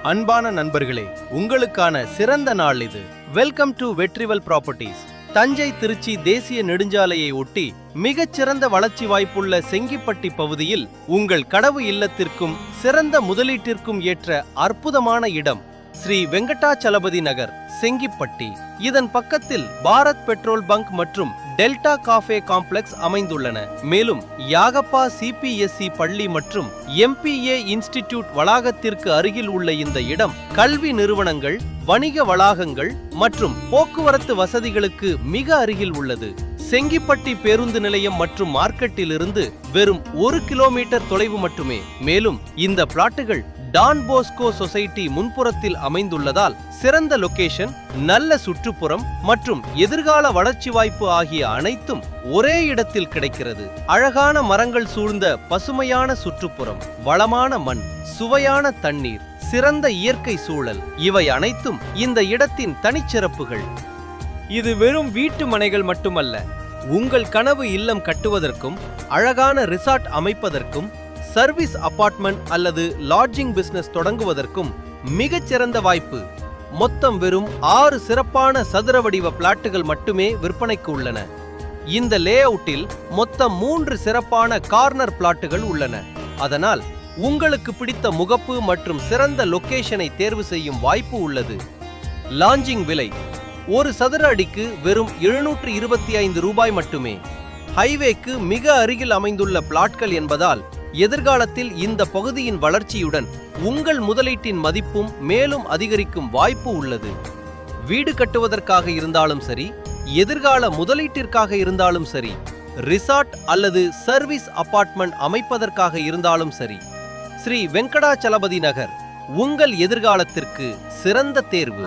அன்பான நண்பர்களே, உங்களுக்கான சிறந்த நாள் இது. Welcome to Vetrivel properties. Thanjai Trichy தேசிய நெடுஞ்சாலையை ஒட்டி மிகச்சிறந்த வளர்ச்சி வாய்ப்புள்ள செங்கிப்பட்டி பகுதியில் உங்கள் கனவு இல்லத்திற்கும் சிறந்த முதலீட்டிற்கும் ஏற்ற அற்புதமான இடம் ஸ்ரீ வெங்கடாச்சலபதி நகர், செங்கிப்பட்டி. இதன் பக்கத்தில் பாரத் பெட்ரோல் பங்க் மற்றும் டெல்டா காஃபே காம்ப்ளெக்ஸ் அமைந்துள்ளன. மேலும் யாகப்பா சிபிஎஸ்இ பள்ளி மற்றும் எம்பிஏ இன்ஸ்டிடியூட் வளாகத்திற்கு அருகில் உள்ள இந்த இடம் கல்வி நிறுவனங்கள், வணிக வளாகங்கள் மற்றும் போக்குவரத்து வசதிகளுக்கு மிக அருகில் உள்ளது. செங்கிப்பட்டி பேருந்து நிலையம் மற்றும் மார்க்கெட்டில் இருந்து வெறும் 1 கிலோமீட்டர் தொலைவு மட்டுமே. மேலும் இந்த பிளாட்டுகள் டான் போஸ்கோ சொசைட்டி முன்புறத்தில் அமைந்துள்ளதால் சிறந்த லொகேஷன், நல்ல சுற்றுப்புறம் மற்றும் எதிர்கால வளர்ச்சி வாய்ப்பு ஆகிய அனைத்தும் ஒரே இடத்தில் கிடைக்கிறது. அழகான மரங்கள் சூழ்ந்த பசுமையான சுற்றுப்புறம், வளமான மண், சுவையான தண்ணீர், சிறந்த இயற்கை சூழல், இவை அனைத்தும் இந்த இடத்தின் தனிச்சிறப்புகள். இது வெறும் வீட்டு மனைகள் மட்டுமல்ல, உங்கள் கனவு இல்லம் கட்டுவதற்கும் அழகான ரிசார்ட் அமைப்பதற்கும் சர்வீஸ் அபார்ட்மெண்ட் அல்லது லாட்ஜிங் பிசினஸ் தொடங்குவதற்கும் மிகச்சிறந்த வாய்ப்பு. மொத்தம் வெறும் 6 சிறப்பான சதுர வடிவ பிளாட்டுகள் மட்டுமே விற்பனைக்கு உள்ளன. இந்த லே அவுட்டில் மொத்தம் 3 சிறப்பான கார்னர் பிளாட்டுகள் உள்ளன. அதனால் உங்களுக்கு பிடித்த முகப்பு மற்றும் சிறந்த லொகேஷனை தேர்வு செய்யும் வாய்ப்பு உள்ளது. லான்ச்சிங் விலை ஒரு சதுர அடிக்கு வெறும் 725 ரூபாய் மட்டுமே. ஹைவேக்கு மிக அருகில் அமைந்துள்ள பிளாட்கள் என்பதால் எதிர்காலத்தில் இந்த பகுதியின் வளர்ச்சியுடன் உங்கள் முதலீட்டின் மதிப்பும் மேலும் அதிகரிக்கும் வாய்ப்பு உள்ளது. வீடு கட்டுவதற்காக இருந்தாலும் சரி, எதிர்கால முதலீட்டிற்காக இருந்தாலும் சரி, ரிசார்ட் அல்லது சர்வீஸ் அபார்ட்மெண்ட் அமைப்பதற்காக இருந்தாலும் சரி, ஸ்ரீ வெங்கடாச்சலபதி நகர் உங்கள் எதிர்காலத்திற்கு சிறந்த தேர்வு.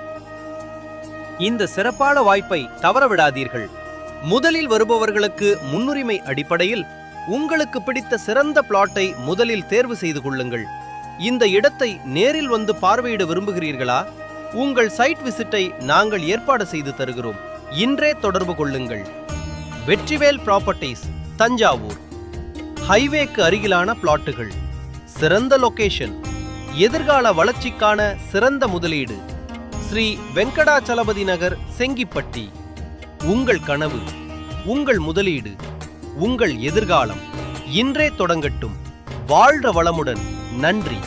இந்த சிறப்பான வாய்ப்பை தவறவிடாதீர்கள். முதலில் வருபவர்களுக்கு முன்னுரிமை அடிப்படையில் உங்களுக்கு பிடித்த சிறந்த பிளாட்டை முதலில் தேர்வு செய்து கொள்ளுங்கள். இந்த இடத்தை நேரில் வந்து பார்வையிட விரும்புகிறீர்களா? உங்கள் சைட் விசிட்டை நாங்கள் ஏற்பாடு செய்து தருகிறோம். இன்றே தொடர்பு கொள்ளுங்கள். வெற்றிவேல் ப்ராப்பர்ட்டிஸ், தஞ்சாவூர். ஹைவேக்கு அருகிலான பிளாட்டுகள், சிறந்த லொகேஷன், எதிர்கால வளர்ச்சிக்கான சிறந்த முதலீடு. ஸ்ரீ வெங்கடாச்சலபதி நகர், செங்கிப்பட்டி. உங்கள் கனவு, உங்கள் முதலீடு, உங்கள் எதிர்காலம் இன்றே தொடங்கட்டும். வாழ்க வளமுடன். நன்றி.